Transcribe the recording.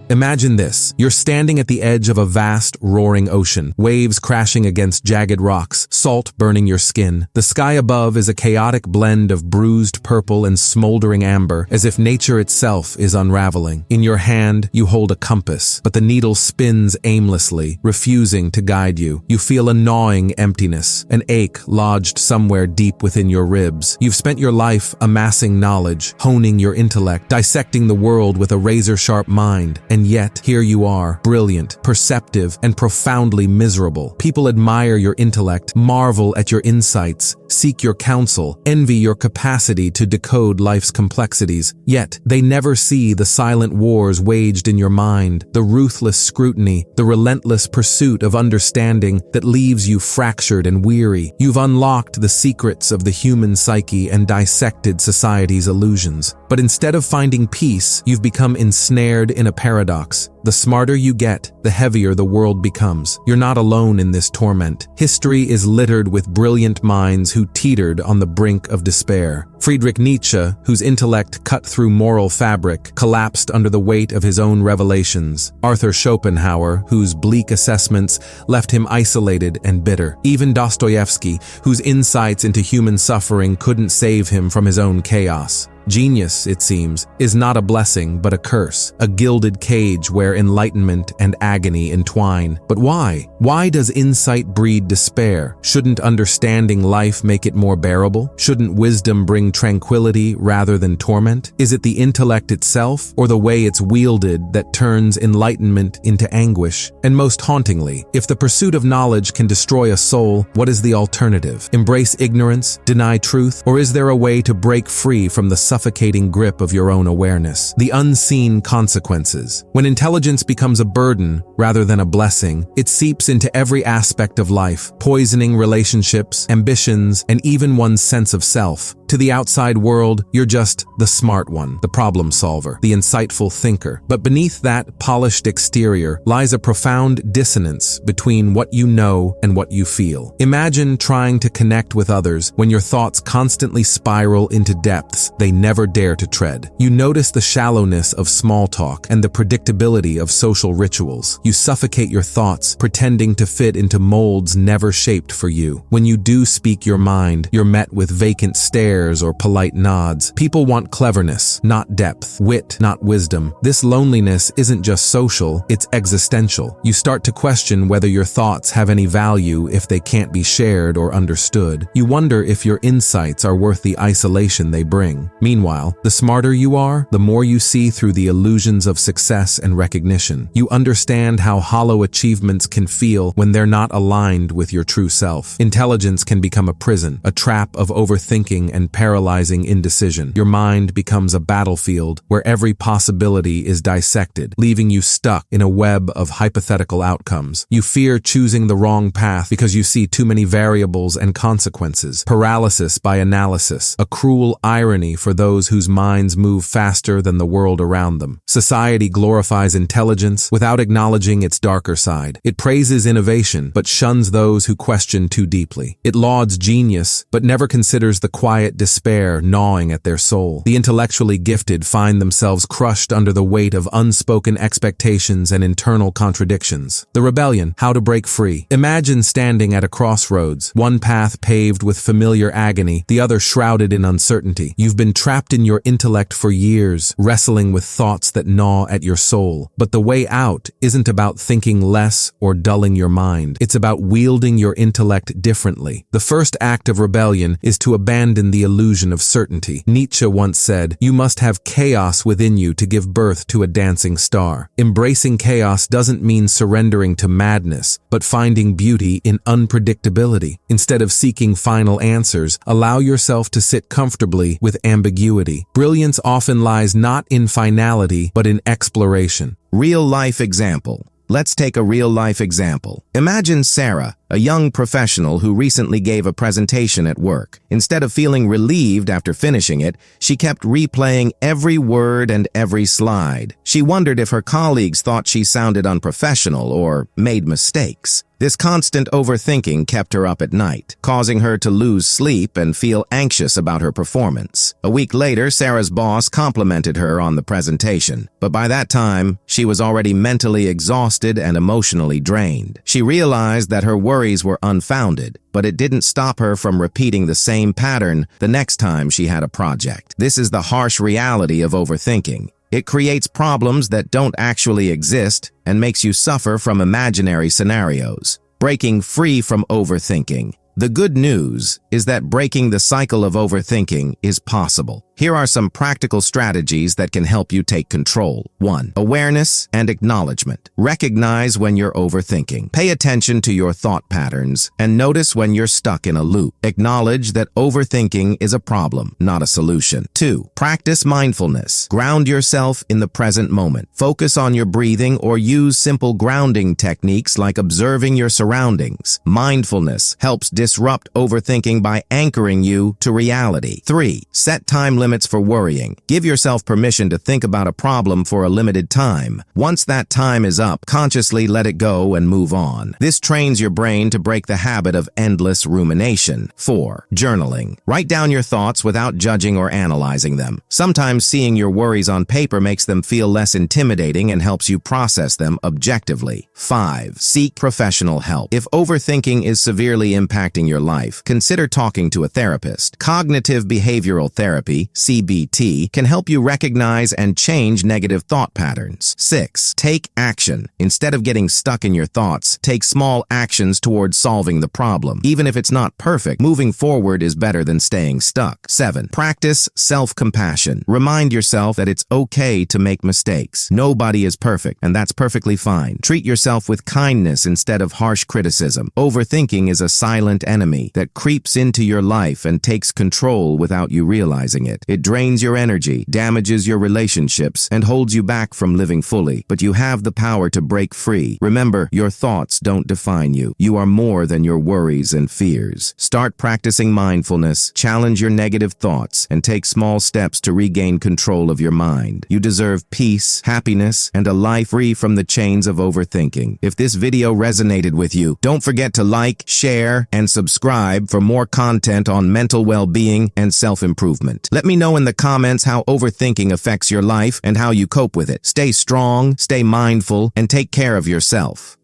Imagine this. You're standing at the edge of a vast, roaring ocean, waves crashing against jagged rocks, salt burning your skin. The sky above is a chaotic blend of bruised purple and smoldering amber, as if nature itself is unraveling. In your hand, you hold a compass, but the needle spins aimlessly, refusing to guide you. You feel a gnawing emptiness, an ache lodged somewhere deep within your ribs. You've spent your life amassing knowledge, honing your intellect, dissecting the world with a razor-sharp mind, and yet, here you are, brilliant, perceptive, and profoundly miserable. People admire your intellect, marvel at your insights, seek your counsel, envy your capacity to decode life's complexities. Yet, they never see the silent wars waged in your mind, the ruthless scrutiny, the relentless pursuit of understanding that leaves you fractured and weary. You've unlocked the secrets of the human psyche and dissected society's illusions. But instead of finding peace, you've become ensnared in a paradox. The smarter you get, the heavier the world becomes. You're not alone in this torment. History is littered with brilliant minds who teetered on the brink of despair. Friedrich Nietzsche, whose intellect cut through moral fabric, collapsed under the weight of his own revelations. Arthur Schopenhauer, whose bleak assessments left him isolated and bitter. Even Dostoevsky, whose insights into human suffering couldn't save him from his own chaos. Genius, it seems, is not a blessing but a curse, a gilded cage where enlightenment and agony entwine. But why? Why does insight breed despair? Shouldn't understanding life make it more bearable? Shouldn't wisdom bring tranquility rather than torment? Is it the intellect itself, or the way it's wielded, that turns enlightenment into anguish? And most hauntingly, if the pursuit of knowledge can destroy a soul, what is the alternative? Embrace ignorance, deny truth, or is there a way to break free from the suffocating grip of your own awareness? The unseen consequences. When intelligence becomes a burden rather than a blessing, it seeps into every aspect of life, poisoning relationships, ambitions, and even one's sense of self. To the outside world, you're just the smart one, the problem solver, the insightful thinker. But beneath that polished exterior lies a profound dissonance between what you know and what you feel. Imagine trying to connect with others when your thoughts constantly spiral into depths they never dare to tread. You notice the shallowness of small talk and the predictability of social rituals. You suffocate your thoughts, pretending to fit into molds never shaped for you. When you do speak your mind, you're met with vacant stares or polite nods. People want cleverness, not depth, wit, not wisdom. This loneliness isn't just social, it's existential. You start to question whether your thoughts have any value if they can't be shared or understood. You wonder if your insights are worth the isolation they bring. Meanwhile, the smarter you are, the more you see through the illusions of success and recognition. You understand how hollow achievements can feel when they're not aligned with your true self. Intelligence can become a prison, a trap of overthinking and paralyzing indecision. Your mind becomes a battlefield where every possibility is dissected, leaving you stuck in a web of hypothetical outcomes. You fear choosing the wrong path because you see too many variables and consequences. Paralysis by analysis, a cruel irony for those whose minds move faster than the world around them. Society glorifies intelligence without acknowledging its darker side. It praises innovation, but shuns those who question too deeply. It lauds genius, but never considers the quiet despair gnawing at their soul. The intellectually gifted find themselves crushed under the weight of unspoken expectations and internal contradictions. The rebellion, how to break free. Imagine standing at a crossroads, one path paved with familiar agony, the other shrouded in uncertainty. You've been trapped in your intellect for years, wrestling with thoughts that gnaw at your soul. But the way out isn't about thinking less or dulling your mind. It's about wielding your intellect differently. The first act of rebellion is to abandon the illusion of certainty. Nietzsche once said, "You must have chaos within you to give birth to a dancing star." Embracing chaos doesn't mean surrendering to madness, but finding beauty in unpredictability. Instead of seeking final answers, allow yourself to sit comfortably with ambiguity. Brilliance often lies not in finality, but in exploration. Real-life example. Let's take a real-life example. Imagine Sarah, A young professional who recently gave a presentation at work. Instead of feeling relieved after finishing it, she kept replaying every word and every slide. She wondered if her colleagues thought she sounded unprofessional or made mistakes. This constant overthinking kept her up at night, causing her to lose sleep and feel anxious about her performance. A week later, Sarah's boss complimented her on the presentation, but by that time, she was already mentally exhausted and emotionally drained. She realized that her worries were unfounded, but it didn't stop her from repeating the same pattern the next time she had a project. This is the harsh reality of overthinking. It creates problems that don't actually exist and makes you suffer from imaginary scenarios. Breaking free from overthinking. The good news is that breaking the cycle of overthinking is possible. Here are some practical strategies that can help you take control. 1. Awareness and acknowledgement. Recognize when you're overthinking. Pay attention to your thought patterns and notice when you're stuck in a loop. Acknowledge that overthinking is a problem, not a solution. 2. Practice mindfulness. Ground yourself in the present moment. Focus on your breathing or use simple grounding techniques like observing your surroundings. Mindfulness helps disrupt overthinking by anchoring you to reality. 3. Set time limits for worrying. Give yourself permission to think about a problem for a limited time. Once that time is up, consciously let it go and move on. This trains your brain to break the habit of endless rumination. 4. Journaling. Write down your thoughts without judging or analyzing them. Sometimes seeing your worries on paper makes them feel less intimidating and helps you process them objectively. 5. Seek professional help. If overthinking is severely impacting your life, consider talking to a therapist. Cognitive behavioral therapy, CBT, can help you recognize and change negative thought patterns. 6. Take action. Instead of getting stuck in your thoughts, take small actions towards solving the problem. Even if it's not perfect, moving forward is better than staying stuck. 7. Practice self-compassion. Remind yourself that it's okay to make mistakes. Nobody is perfect, and that's perfectly fine. Treat yourself with kindness instead of harsh criticism. Overthinking is a silent enemy that creeps into your life and takes control without you realizing it. It drains your energy, damages your relationships, and holds you back from living fully. But you have the power to break free. Remember, your thoughts don't define you. You are more than your worries and fears. Start practicing mindfulness, challenge your negative thoughts, and take small steps to regain control of your mind. You deserve peace, happiness, and a life free from the chains of overthinking. If this video resonated with you, don't forget to like, share, and subscribe for more content on mental well-being and self-improvement. Let me know in the comments how overthinking affects your life and how you cope with it. Stay strong, stay mindful, and take care of yourself.